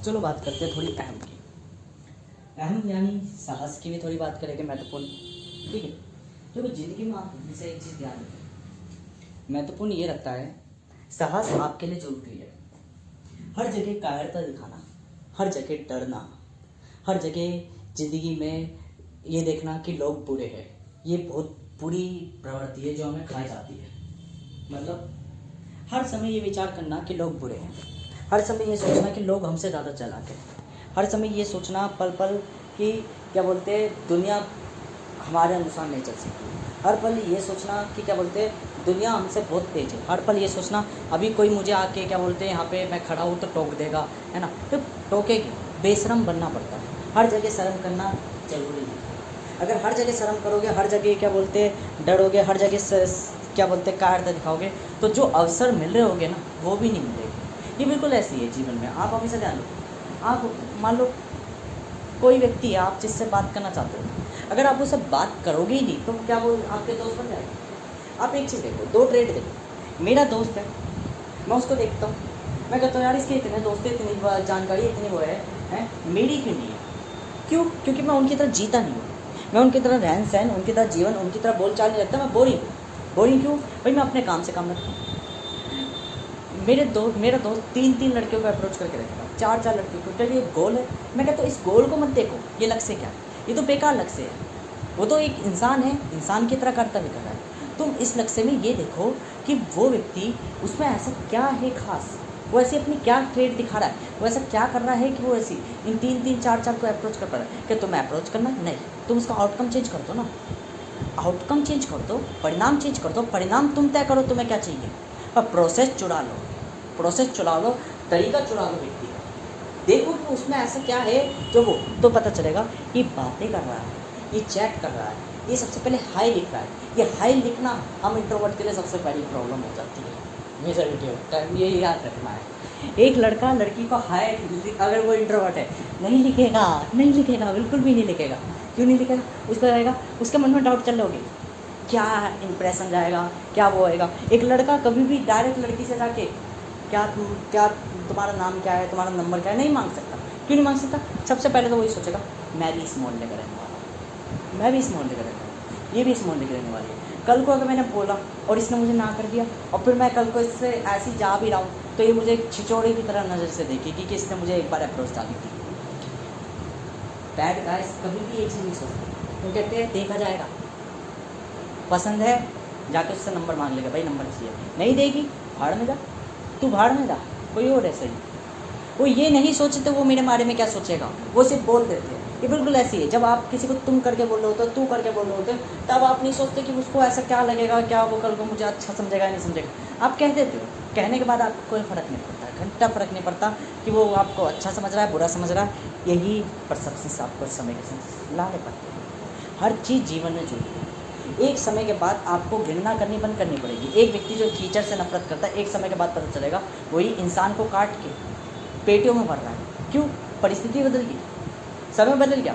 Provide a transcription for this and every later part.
चलो बात करते हैं थोड़ी अहम की। अहम यानी साहस की भी थोड़ी बात करेंगे, महत्वपूर्ण। ठीक है, देखो जिंदगी में आप हमेशा एक चीज़ ध्यान रखें, महत्वपूर्ण ये रखता है साहस आपके लिए जरूरी है। हर जगह कायरता दिखाना, हर जगह डरना, हर जगह ज़िंदगी में ये देखना कि लोग बुरे हैं, ये बहुत बुरी प्रवृत्ति है जो हमें खाई जाती है। मतलब हर समय ये विचार करना कि लोग बुरे हैं, हर समय ये सोचना कि लोग हमसे ज़्यादा चालाक हैं, हर समय ये सोचना पल पल कि क्या बोलते हैं दुनिया हमारे अनुसार नहीं चल सकती, हर पल ये सोचना कि क्या बोलते हैं दुनिया हमसे बहुत तेज है, हर पल ये सोचना अभी कोई मुझे आके क्या बोलते हैं यहाँ पे मैं खड़ा हूँ तो टोक देगा, है ना, तो टोकेगी। बेशरम बनना पड़ता है, हर जगह शर्म करना जरूरी है। अगर हर जगह शर्म करोगे, हर जगह क्या बोलते हैं डरोगे, हर जगह क्या बोलते हैं कायरता दिखाओगे, तो जो अवसर मिल रहे होगे ना वो भी नहीं मिलेंगे। ये बिल्कुल ऐसी है जीवन में। आप हमेशा ध्यान रखो, आप मान लो कोई व्यक्ति है, आप जिससे बात करना चाहते हो, अगर आप उससे बात करोगे ही नहीं तो क्या वो आपके दोस्त बन जाएगा। आप एक चीज़ देखो, दो ट्रेड देखो। मेरा दोस्त है, मैं उसको देखता हूँ, मैं कहता हूँ यार इसके इतने दोस्त हैं, इतनी जानकारी, इतनी वो है, मेरी क्यों नहीं है? क्यों? क्योंकि मैं उनकी तरह जीता नहीं हूँ, मैं उनकी तरह रहन सहन, उनकी तरह जीवन, उनकी तरह बोल चाल नहीं रखता। मैं बोरिंग हूँ। बोरिंग क्यों भाई? मैं अपने काम से काम रखता हूँ। मेरा दोस्त 3 लड़कियों को अप्रोच करके रखेगा, 4 लड़कियों को, क्योंकि एक गोल है। मैं कहता हूँ इस गोल को मत देखो, ये लक्ष्य क्या है, ये तो बेकार लक्ष्य है। वो तो एक इंसान है, इंसान की तरह कर्तव्य कर रहा है। तुम इस लक्ष्य में ये देखो कि वो व्यक्ति, उसमें ऐसा क्या है खास, वो ऐसी अपनी क्या ट्रेड दिखा रहा है, वो ऐसा क्या कर रहा है कि वो ऐसी इन 3 को अप्रोच कर पा रहा है। क्या तुम्हें अप्रोच करना? नहीं, तुम उसका आउटकम चेंज कर दो ना, आउटकम चेंज कर दो, परिणाम चेंज कर दो, परिणाम तुम तय करो तुम्हें क्या चाहिए, और प्रोसेस चुरा लो, प्रोसेस चुरा लो, तरीका चुरा लो व्यक्ति का। देखो कि उसमें ऐसा क्या है जो वो, तो पता चलेगा ये बातें कर रहा है, ये चैट कर रहा है, ये सबसे पहले हाई लिख रहा है। ये हाई लिखना हम इंट्रोवर्ट के लिए सबसे बड़ी प्रॉब्लम हो जाती है, मेजॉरिटी ऑफ टाइम। ये याद रखना है, एक लड़का लड़की को हाई, अगर वो इंट्रोवर्ट है नहीं लिखेगा, नहीं लिखेगा, बिल्कुल भी नहीं लिखेगा। क्यों नहीं लिखेगा? उसका रहेगा, उसके मन में डाउट चल रहे होगी, क्या इंप्रेशन जाएगा, क्या वो होएगा। एक लड़का कभी भी डायरेक्ट लड़की से जाके क्या तुम्हारा नाम क्या है, तुम्हारा नंबर क्या है, नहीं मांग सकता। क्यों नहीं मांग सकता? सबसे पहले तो वही सोचेगा मैं भी इस मोहल्ले का रहने वाला हूँ, मैं भी इस मोहल्ले का रहने वाला हूँ, ये भी इस मोहल्ले की रहने वाली है। कल को अगर मैंने बोला और इसने मुझे ना कर दिया, और फिर मैं कल को इससे ऐसी जा भी रहा हूँ, तो ये मुझे एक छिचोड़े की तरह नज़र से देखेगी कि इसने मुझे एक बार अप्रोच डाली थी। बैड गाइस कभी भी ये चीज़ नहीं सोचते, वो कहते हैं देखा जाएगा, पसंद है जाके उससे नंबर मांग लेगा, भाई नंबर चाहिए, नहीं देगी भाड़ में जा, तू भाड़ में जा, कोई और ऐसा ही। वो ये नहीं सोचते वो मेरे बारे में क्या सोचेगा, वो सिर्फ बोल देते हैं। ये बिल्कुल ऐसी है, जब आप किसी को तुम करके बोल रहे होते हो, तू करके बोल रहे होते हो, तब आप नहीं सोचते कि उसको ऐसा क्या लगेगा, क्या वो कल को मुझे अच्छा समझेगा या नहीं समझेगा। आप कह देते हो, कहने के बाद आपको कोई फ़र्क नहीं पड़ता, घंटा फ़र्क नहीं पड़ता कि वो आपको अच्छा समझ रहा है, बुरा समझ रहा है। यही परसेप्शन आपको समय के साथ लाने पड़ते हैं। हर चीज़ जीवन में जुड़ी है। एक समय के बाद आपको घृणा करनी बंद करनी पड़ेगी। एक व्यक्ति जो कीचड़ से नफरत करता है, एक समय के बाद पता चलेगा वही इंसान को काट के पेटियों में भर रहा है। क्यों? परिस्थिति बदल गई, समय बदल गया।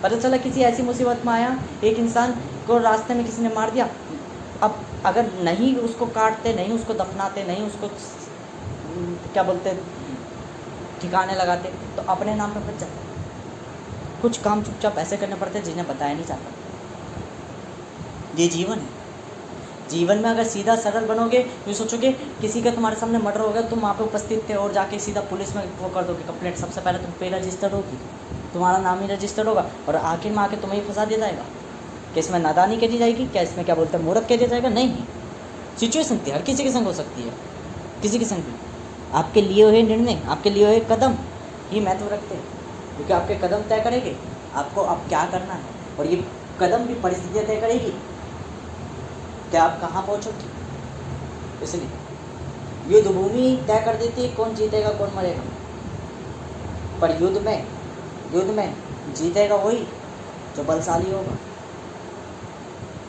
पता चला किसी ऐसी मुसीबत में आया, एक इंसान को रास्ते में किसी ने मार दिया। अब अगर नहीं उसको काटते, नहीं उसको दफनाते, नहीं उसको क्या बोलते ठिकाने लगाते, तो अपने नाम पे बच जाता। कुछ काम चुपचाप ऐसे करने पड़ते जिन्हें बताया नहीं जाता। ये जीवन है। जीवन में अगर सीधा सरल बनोगे, ये सोचोगे किसी का तुम्हारे सामने मर्डर हो गया, तुम वहाँ पे उपस्थित थे, और जाके सीधा पुलिस में वो कर दोगे कंप्लेंट, सबसे पहले तुम पे रजिस्टर्ड होगी, तुम्हारा नाम ही रजिस्टर्ड होगा, और आखिर में आके तुम्हें ही फंसा दिया जाएगा। क्या इसमें नादानी करी जाएगी? क्या इसमें क्या बोलते हैं मूर्ख कह दिया जाएगा? नहीं, सिचुएशन थी, हर किसी के संग हो सकती है, किसी के संग भी। आपके लिए हुए निर्णय, आपके लिए हुए कदम ही महत्व रखते हैं, क्योंकि आपके कदम तय करेंगे आपको अब क्या करना है, और ये कदम भी परिस्थितियाँ तय करेगी क्या आप कहाँ पहुँचोगे। इसलिए युद्ध भूमि तय कर देती है कौन जीतेगा कौन मरेगा, पर युद्ध में जीतेगा वही जो बलशाली होगा,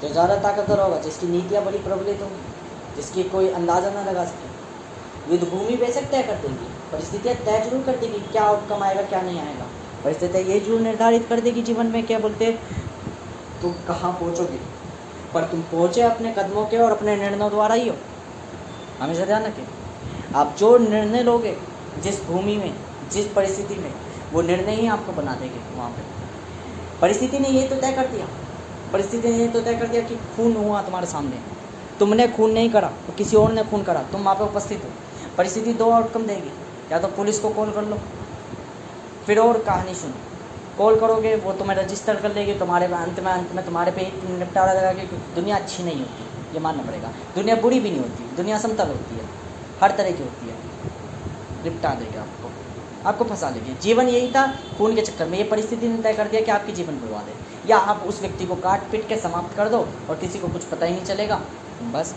जो ज़्यादा ताकतवर होगा, जिसकी नीतियाँ बड़ी प्रबलित होंगी, जिसकी कोई अंदाज़ा ना लगा सके। युद्ध भूमि बेशक तय कर देगी, परिस्थितियाँ तय जरूर कर देगी क्या आउटकम आएगा क्या नहीं आएगा। परिस्थितियाँ ये जरूर निर्धारित कर देगी जीवन में क्या बोलते तुम कहाँ पहुँचोगे, पर तुम पहुँचे अपने कदमों के और अपने निर्णयों द्वारा ही हो। हमेशा ध्यान रखें, आप जो निर्णय लोगे, जिस भूमि में जिस परिस्थिति में, वो निर्णय ही आपको बना देंगे वहाँ पे। परिस्थिति ने ये तो तय कर दिया, परिस्थिति ने ये तो तय कर दिया कि खून हुआ तुम्हारे सामने, तुमने खून नहीं करा तो किसी और ने खून करा, तुम वहाँ पे उपस्थित हो। परिस्थिति दो आउटकम देगी, या तो पुलिस को कॉल कर लो, फिर और कहानी सुनो, कॉल करोगे वो तुम्हें रजिस्टर कर लेगी, तुम्हारे अंत में तुम्हारे पे निपटारा लगा के। दुनिया अच्छी नहीं होती, ये मानना पड़ेगा। दुनिया बुरी भी नहीं होती, दुनिया समतल होती है, हर तरह की होती है। निपटा देगी आपको फंसा लेगी। जीवन यही था, खून के चक्कर में ये परिस्थिति ने तय कर दिया कि आपकी जीवन बर्बाद है, या आप उस व्यक्ति को काट पीट के समाप्त कर दो और किसी को कुछ पता ही नहीं चलेगा। बस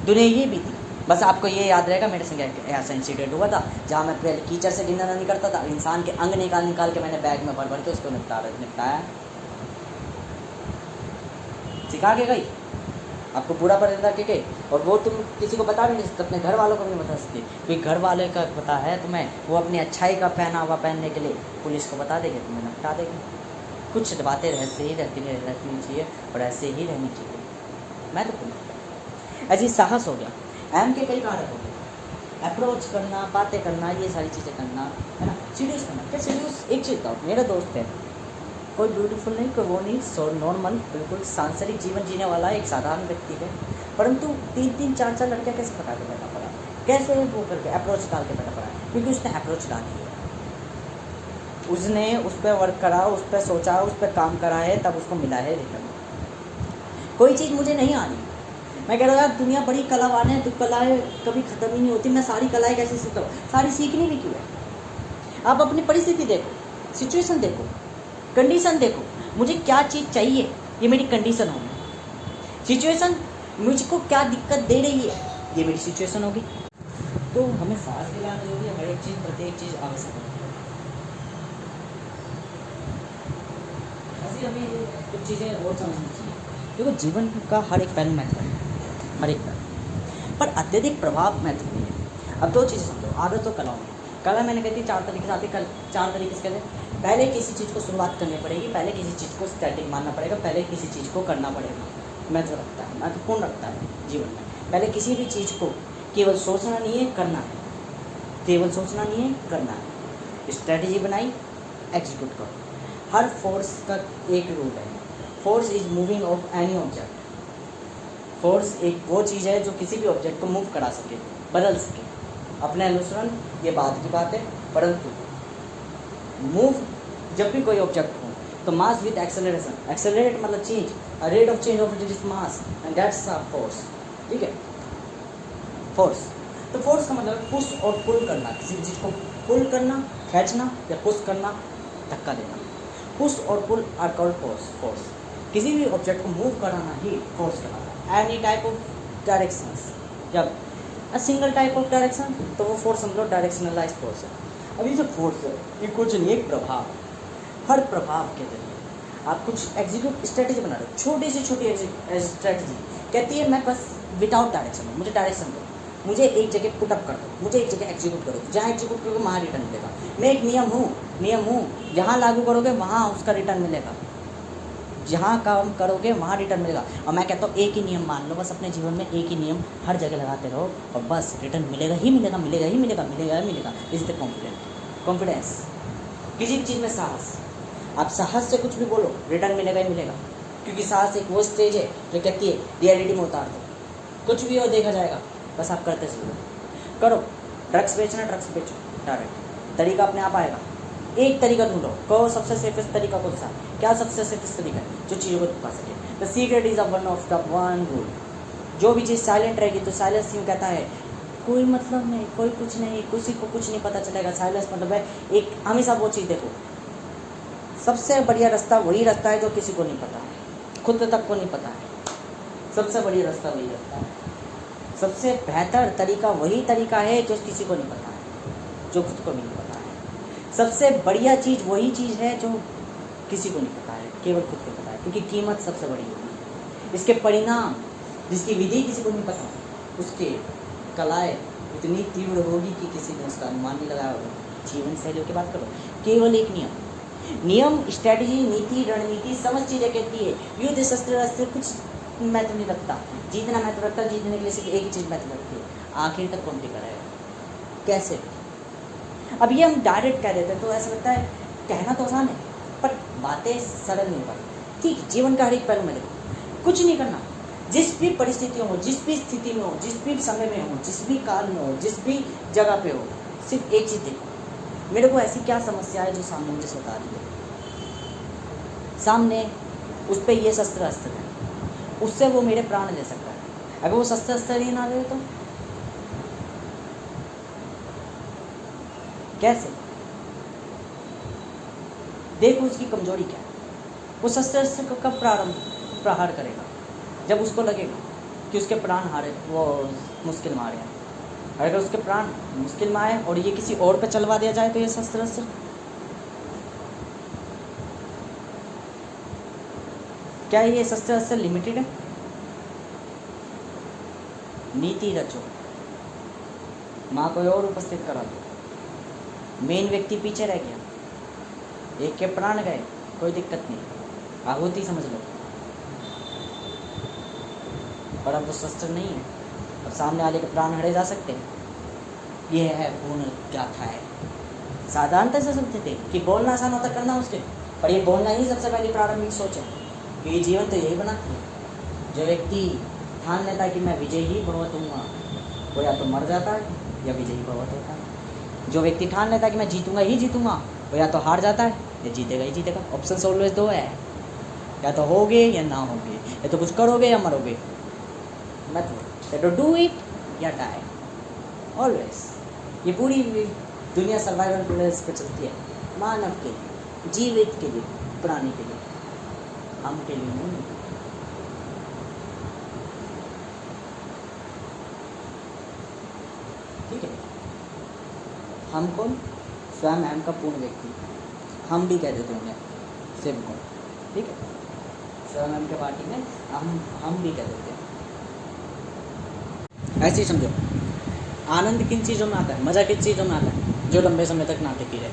दुनिया ये भी थी। बस आपको ये याद रहेगा, मेरे संग ऐसा इंसिडेंट हुआ था जहाँ मैं पहले कीचड़ से गिनना नहीं करता था, इंसान के अंग निकाल के मैंने बैग में भर के उसको निपटाया। सिखा के गई, आपको पूरा पता के गई, और वो तुम किसी को बता भी नहीं सकते, अपने घर वालों को भी नहीं बता सकते, क्योंकि घर वाले का पता है तुम्हें, वो अपनी अच्छाई का पहनावा पहनने के लिए पुलिस को बता देंगे, तुम्हें निपटा देंगे। कुछ बातें रहती ही रहनी चाहिए और ऐसे ही रहनी चाहिए। मैं तो ऐसी साहस हो गया, एम के कई कारक हो गए, अप्रोच करना, बातें करना, ये सारी चीज़ें करना, है ना। सीरियस करना, क्या सीरियस। एक चीज़ था, मेरा दोस्त है, कोई ब्यूटीफुल नहीं, कोई वो नहीं, सो नॉर्मल, बिल्कुल सांसारिक जीवन जीने वाला एक साधारण व्यक्ति है, परंतु 3-3, 4-4 लड़कियाँ कैसे पटा के बैठा पड़ा, कैसे वो करके अप्रोच डाल के बैठा पड़ा, क्योंकि उसने अप्रोच डाली है, उसने उस पर वर्क करा, उस पर सोचा, उस पर काम करा है, तब उसको मिला है रिटर्न। कोई चीज़ मुझे नहीं आ रही, मैं कह रहा हूँ यार दुनिया बड़ी कलावान है, तो कलाएँ कभी ख़त्म ही नहीं होती, मैं सारी कलाएँ कैसे सीखता हूँ, सारी सीखनी भी क्यों है। आप अपनी परिस्थिति देखो, सिचुएशन देखो, कंडीशन देखो, मुझे क्या चीज़ चाहिए, ये मेरी कंडीशन होगी। सिचुएशन मुझको क्या दिक्कत दे रही है, ये मेरी सिचुएशन होगी। तो हमें साहस दिलाना जरूरी है, हर एक चीज़, प्रत्येक चीज़ आवश्यक है। ऐसी हमें कुछ चीज़ें और समझनी चाहिए। देखो जीवन का हर एक पहलू महत्वपूर्ण है, हर एक पहलू, पर अत्यधिक प्रभाव महत्वपूर्ण है। अब दो चीज़ें समझो, आदत और कला में। कला मैंने कहती 4 तरीके से आती, 4 तरीके से कहते। पहले किसी चीज़ को शुरुआत करनी पड़ेगी, पहले किसी चीज़ को स्टैटिक मानना पड़ेगा, पहले किसी चीज़ को करना पड़ेगा। महत्वपूर्ण रखता है जीवन में। पहले किसी भी चीज़ को केवल सोचना नहीं है, करना है, केवल सोचना नहीं है, करना है। स्ट्रैटेजी बनाई, एग्जीक्यूट करो। हर फोर्स का एक रूल है, force is moving of any object. Force एक वो चीज़ है जो किसी भी ऑब्जेक्ट को मूव करा सके, बदल सके अपने अनुसरण, ये बात की बात है। परंतु मूव जब भी कोई ऑब्जेक्ट हो तो मास विद एक्सेलरेशन, एक्सेलरेट मतलब change, rate of change of this mass, and that's a force. ठीक है, फोर्स। तो फोर्स का मतलब पुश और पुल करना, किसी भी चीज़ को पुल करना, खींचना, या पुश करना, धक्का देना। पुश और पुल आर कॉल्ड फोर्स। किसी भी ऑब्जेक्ट को मूव कराना ही फोर्स कहलाता है। एनी टाइप ऑफ डायरेक्शंस, जब a single type of direction तो वो फोर्स समझो डायरेक्शनलाइज फोर्स है। अभी जो फोर्स है ये कुछ नहीं, एक प्रभाव। हर प्रभाव के जरिए आप कुछ एग्जीक्यूट स्ट्रेटेजी बना रहे हो, छोटी से छोटी स्ट्रेटेजी कहती है मैं बस विदाउट डायरेक्शन हूँ, मुझे डायरेक्शन दो, मुझे एक जगह पुटअप कर दो, मुझे एक जगह एग्जीक्यूट करो, जहाँ एग्जीक्यूट करोगे वहाँ रिटर्न मिलेगा। मैं एक नियम हूँ, जहाँ लागू करोगे वहाँ उसका रिटर्न मिलेगा, जहाँ काम करोगे वहाँ रिटर्न मिलेगा। और मैं कहता हूँ एक ही नियम मान लो, बस अपने जीवन में एक ही नियम हर जगह लगाते रहो और बस रिटर्न मिलेगा ही मिलेगा, मिलेगा ही मिलेगा, मिलेगा ही मिलेगा। Is the confidence. किसी भी चीज़ में साहस, आप साहस से कुछ भी बोलो रिटर्न मिलेगा ही मिलेगा, क्योंकि साहस एक वो स्टेज है जो कहती है रियलिटी में उतार दो, कुछ भी हो देखा जाएगा, बस आप करते चलो। करो, ड्रग्स बेचना, ड्रग्स बेचो, डायरेक्ट तरीका अपने आप आएगा। एक तरीका ढूंढो, कहो सबसे सेफेस्ट तरीका कौन सा, क्या सबसे सेफेस्ट तरीका है जो चीज़ों को छुपा सके। The secret is one rule. जो भी चीज़ साइलेंट रहेगी तो साइलेंस यूँ कहता है कोई मतलब नहीं, कोई कुछ नहीं, किसी को कुछ नहीं पता चलेगा। साइलेंस मतलब है एक, हमेशा वो चीज़ देखो, सबसे बढ़िया रास्ता वही रास्ता है जो किसी को नहीं पता है, खुद तक को नहीं पता है। सबसे बढ़िया रास्ता वही रास्ता है, सबसे बेहतर तरीका वही तरीका है जो किसी को नहीं पता है, जो खुद को भी नहीं पता है। सबसे बढ़िया चीज़ वही चीज़ है जो किसी को नहीं पता है, केवल खुद को पता है, क्योंकि कीमत सबसे बड़ी होगी। इसके परिणाम, जिसकी विधि किसी को नहीं पता, उसके कलाएँ इतनी तीव्र होगी कि किसी ने उसका अनुमान नहीं लगाया होगा। जीवन शैलियों की बात करो, केवल एक नियम, स्ट्रैटेजी, नीति, रणनीति, समझ चीज़ें कहती है। युद्ध शस्त्र अस्त्र कुछ महत्व नहीं रखता, जीतना महत्व रखता है। जीतने के लिए सिर्फ एक ही चीज़ महत्व रखती है, आखिर तक कौन टिका रहेगा, कैसे। अब ये हम डायरेक्ट कह देते हैं तो ऐसा लगता है, कहना तो आसान है पर बातें सरल नहीं हो पाती। ठीक, जीवन का हर एक पहलू में देखो, कुछ नहीं करना, जिस भी परिस्थितियों में हो, जिस भी स्थिति में हो, जिस भी समय में हो, जिस भी काल में हो, जिस भी जगह पे हो, सिर्फ एक चीज़ देखो, मेरे को ऐसी क्या समस्या है जो सामने मुझे बता दी है। सामने उस पर ये शस्त्र अस्त्र है, उससे वो मेरे प्राण ले सकता है। अगर वो शस्त्र अस्त्र ही ना ले तो कैसे? देखो उसकी कमजोरी क्या है। वो शस्त्र अस्त्र को कब प्रहार करेगा? जब उसको लगेगा कि उसके प्राण हारे, वो मुश्किल में आ रहे हैं। अगर उसके प्राण मुश्किल में आए और ये किसी और पे चलवा दिया जाए तो ये शस्त्र अस्त्र, क्या ये शस्त्र अस्त्र लिमिटेड है? नीति रचो, माँ कोई और उपस्थित करा दो, मेन व्यक्ति पीछे रह गया, एक के प्राण गए, कोई दिक्कत नहीं, आहुति समझ लो। पर अब वो शस्त्र नहीं है, अब सामने वाले के प्राण हरे जा सकते हैं। ये है पूर्ण गाथा है। साधारणतः से समझते थे कि बोलना आसान होता, करना मुश्किल, पर ये बोलना ही सबसे पहली प्रारंभिक सोच है। कि ये जीवन तो यही बनाती है। जो व्यक्ति ठान लेता है कि मैं विजय ही भवत हूँगा, वो या तो मर जाता है या विजयी भवत होता है। जो व्यक्ति ठान लेता है कि मैं जीतूंगा ही जीतूंगा, वो या तो हार जाता है या जीतेगा ही जीतेगा। ऑप्शन ऑलवेज दो है, या तो होगे या ना होगे, या तो कुछ करोगे या मरोगे। मतलब या तो डू इट या डाई, ऑलवेज। ये पूरी दुनिया सर्वाइवल प्लेस पे चलती है, मानव के लिए, जीवित के लिए, प्राणी के लिए, हम के लिए नहीं। ठीक है, हम कौन? स्वयं हम का पूर्ण व्यक्ति, हम भी कह देते होंगे सेवकों। ठीक है, स्वयं हम के पार्टी में हम भी कह देते हैं। ऐसे ही समझो, आनंद किन चीज़ों में आता है, मज़ा किन चीज़ों में आता है? जो लंबे समय तक ना टिकी रहे।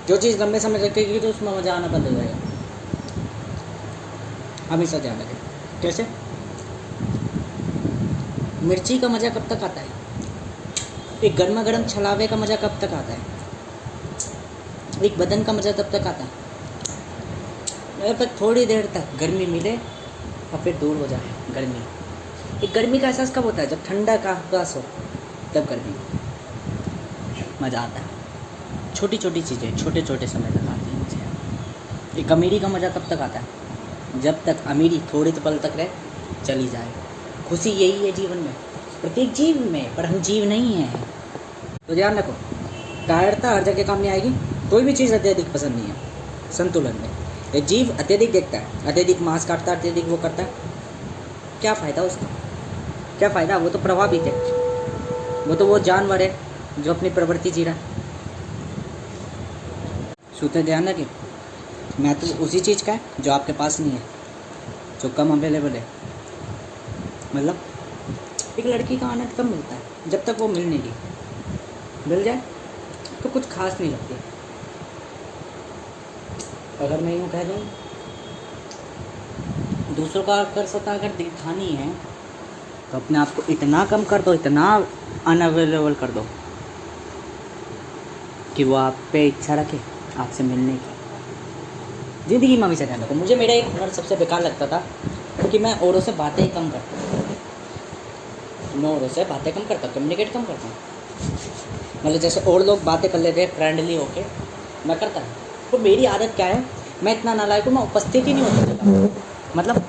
जो चीज़ लंबे समय तक टिकेगी तो उसमें मज़ा आना बंद हो जाएगा। हमेशा ध्यान रखें। कैसे? मिर्ची का मज़ा कब तक आता है? एक गर्मा गर्म छलावे का मज़ा कब तक आता है? एक बदन का मज़ा तब तक आता है पर थोड़ी देर तक गर्मी मिले और फिर दूर हो जाए गर्मी। एक गर्मी का एहसास कब होता है? जब ठंडा का आभास हो, तब गर्मी मज़ा आता है। छोटी छोटी चीज़ें छोटे छोटे समय तक आती हैं मुझे। एक अमीरी का मज़ा कब तक आता है? जब तक अमीरी थोड़ी तो पल तक रहे, चली जाए। खुशी यही है जीवन में, प्रत्येक जीव में, पर हम जीव नहीं हैं। तो ध्यान रखो, कायरता हर जगह काम नहीं आएगी। कोई भी चीज़ अत्यधिक पसंद नहीं है। संतुलन में एक जीव अत्यधिक देखता है, अत्यधिक मांस काटता है, अत्यधिक वो करता है, क्या फ़ायदा उसका? क्या फ़ायदा? वो तो प्रभावित है, वो जानवर है जो अपनी प्रवृत्ति जी रहा है। सूत्र ध्यान रखिए, महत्व उसी चीज़ का है जो आपके पास नहीं है, जो कम अवेलेबल है। मतलब एक लड़की का आनंद कब मिलता है? जब तक वो मिल नहीं रही। मिल जाए तो कुछ खास नहीं लगती। अगर मैं यूँ कह दूँ, दूसरों का आकर्षता अगर दिखानी है तो अपने आप को इतना कम कर दो, इतना अनअवेलेबल कर दो कि वो आप पे इच्छा रखे आपसे मिलने की। ज़िंदगी में हमेशा ध्यान रखो। मुझे मेरा एक हुनर सबसे बेकार लगता था क्योंकि मैं औरों से बातें ही कम करता, मैं औरों से बातें कम करता, कम्युनिकेट कम करता हूँ। मतलब जैसे और लोग बातें कर लेते हैं फ्रेंडली होके, मैं करता हूँ। तो मेरी आदत क्या है, मैं इतना नालायक हूँ, मैं उपस्थित ही नहीं होता। मतलब